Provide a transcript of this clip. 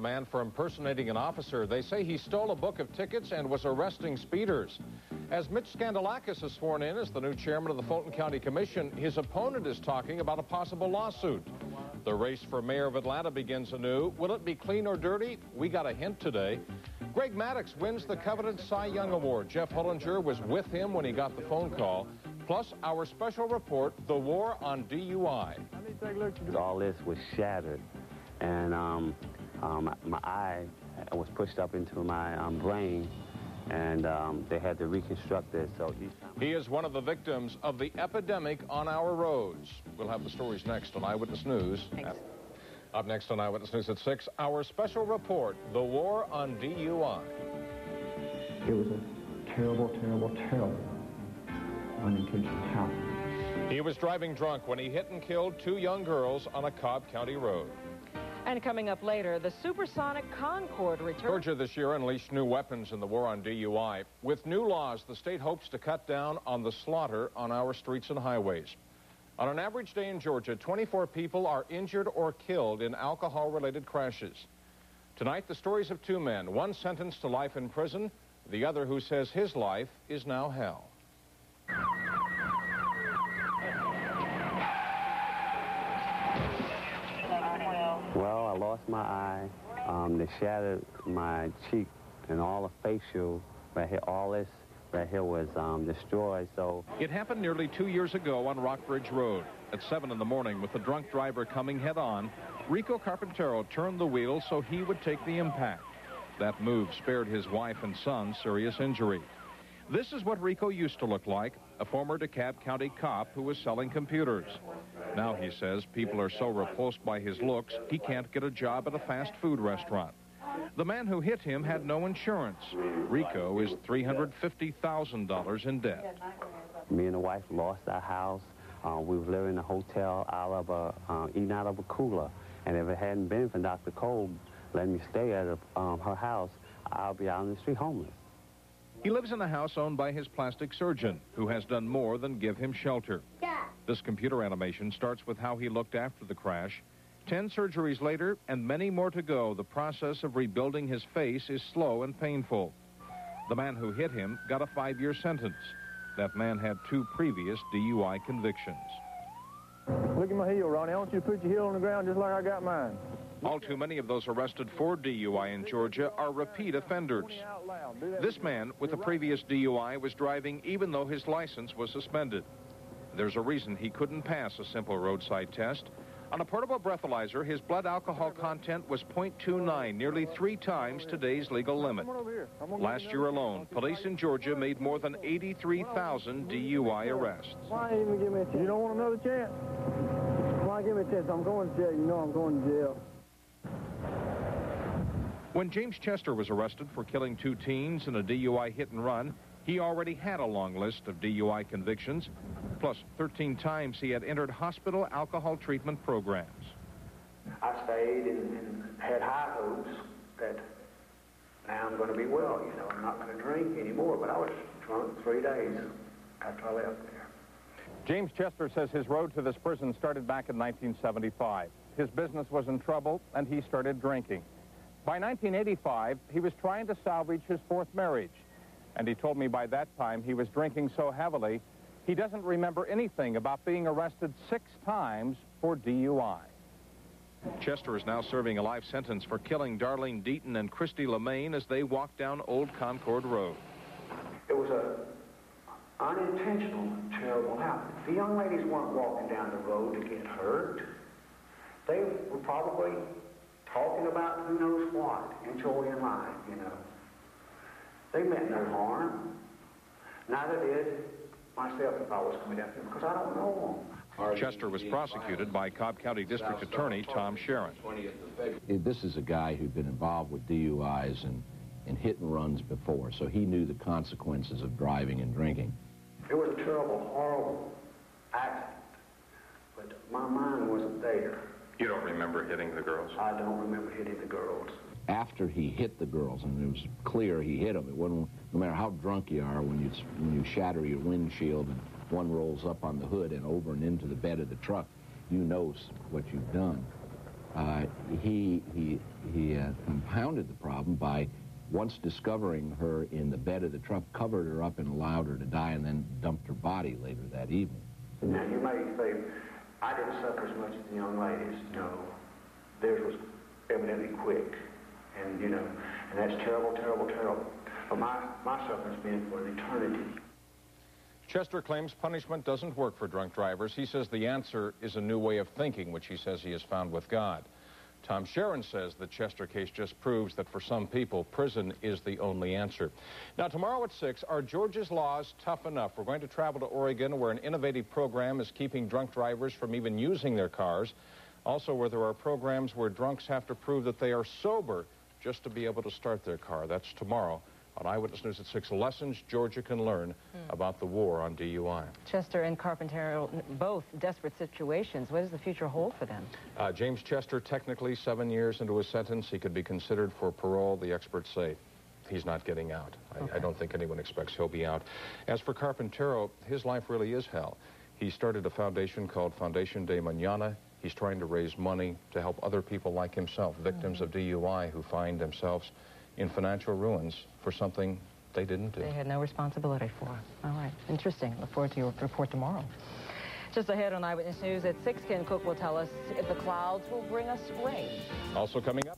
man for impersonating an officer. They say he stole a book of tickets and was arresting speeders. As Mitch Scandalakis is sworn in as the new chairman of the Fulton County Commission, his opponent is talking about a possible lawsuit. The race for mayor of Atlanta begins anew. Will it be clean or dirty? We got a hint today. Greg Maddux wins the coveted Cy Young Award. Jeff Hullinger was with him when he got the phone call. Plus, our special report, The War on DUI. All this was shattered, and my eye was pushed up into my brain, and they had to reconstruct this. So he is one of the victims of the epidemic on our roads. We'll have the stories next on Eyewitness News. Thanks. Up next on Eyewitness News at 6, our special report, The War on DUI. It was a terrible, terrible, terrible unintentional happen. He was driving drunk when he hit and killed 2 young girls on a Cobb County road. And coming up later, the supersonic Concorde returns. Georgia this year unleashed new weapons in the war on DUI. With new laws, the state hopes to cut down on the slaughter on our streets and highways. On an average day in Georgia, 24 people are injured or killed in alcohol-related crashes. Tonight, the stories of 2 men, one sentenced to life in prison, the other who says his life is now hell. Well, I lost my eye. They shattered my cheek, and all the facial right here, all this right here was destroyed. So it happened nearly 2 years ago on Rockbridge Road. At 7 in the morning, with the drunk driver coming head-on, Rico Carpintero turned the wheel so he would take the impact. That move spared his wife and son serious injury. This is what Rico used to look like, a former DeKalb County cop who was selling computers. Now, he says, people are so repulsed by his looks, he can't get a job at a fast food restaurant. The man who hit him had no insurance. Rico is $350,000 in debt. Me and the wife lost our house. We were living in a hotel eating out of a cooler. And if it hadn't been for Dr. Cole letting me stay at her house, I'll be out on the street homeless. He lives in a house owned by his plastic surgeon, who has done more than give him shelter. This computer animation starts with how he looked after the crash. 10 surgeries later, and many more to go, the process of rebuilding his face is slow and painful. The man who hit him got a 5-year sentence. That man had 2 previous DUI convictions. Look at my heel, Ronnie. I want you to put your heel on the ground just like I got mine. All too many of those arrested for DUI in Georgia are repeat offenders. This man with a previous DUI was driving even though his license was suspended. There's a reason he couldn't pass a simple roadside test. On a portable breathalyzer, his blood alcohol content was .29, nearly 3 times today's legal limit. Last year alone, police in Georgia made more than 83,000 DUI arrests. Why even give me a chance? You don't want another chance? Why give me a chance? I'm going to jail. You know I'm going to jail. When James Chester was arrested for killing 2 teens in a DUI hit and run, he already had a long list of DUI convictions, plus 13 times he had entered hospital alcohol treatment programs. I stayed and had high hopes that now I'm going to be well, you know, I'm not going to drink anymore, but I was drunk 3 days after I left there. James Chester says his road to this prison started back in 1975. His business was in trouble, and he started drinking. By 1985, he was trying to salvage his 4th marriage. And he told me by that time he was drinking so heavily, he doesn't remember anything about being arrested 6 times for DUI. Chester is now serving a life sentence for killing Darlene Deaton and Christy LeMaine as they walked down Old Concord Road. It was an unintentional, terrible happen. The young ladies weren't walking down the road to get hurt. They were probably talking about who knows what, enjoying life, you know. They meant no harm. Neither did myself if I was coming down here, because I don't know them. Chester was prosecuted by Cobb County District Attorney Tom Sharon. This is a guy who'd been involved with DUIs and hit and runs before, so he knew the consequences of driving and drinking. It was a terrible, horrible accident, but my mind wasn't there. You don't remember hitting the girls? I don't remember hitting the girls. After he hit the girls, and it was clear he hit them, it wasn't, no matter how drunk you are, when you shatter your windshield and one rolls up on the hood and over and into the bed of the truck, you know what you've done. he compounded the problem by once discovering her in the bed of the truck, covered her up and allowed her to die, and then dumped her body later that evening. Now, you may say, I didn't suffer as much as the young ladies. No, theirs was evidently quick, and, you know, and that's terrible, terrible, terrible. But my suffering's been for an eternity. Chester claims punishment doesn't work for drunk drivers. He says the answer is a new way of thinking, which he says he has found with God. Tom Sharon says the Chester case just proves that for some people, prison is the only answer. Now, tomorrow at 6, are Georgia's laws tough enough? We're going to travel to Oregon, where an innovative program is keeping drunk drivers from even using their cars. Also, where there are programs where drunks have to prove that they are sober just to be able to start their car. That's tomorrow on Eyewitness News at 6. Lessons Georgia can learn about the war on DUI. Chester and Carpintero, both desperate situations. What does the future hold for them? James Chester, technically 7 years into his sentence. He could be considered for parole. The experts say he's not getting out. I don't think anyone expects he'll be out. As for Carpintero, his life really is hell. He started a foundation called Foundation de Mañana. He's trying to raise money to help other people like himself, victims of DUI, who find themselves in financial ruins for something they didn't do. They had no responsibility for. All right. Interesting. Look forward to your report tomorrow. Just ahead on Eyewitness News at 6, Ken Cook will tell us if the clouds will bring us rain. Also coming up.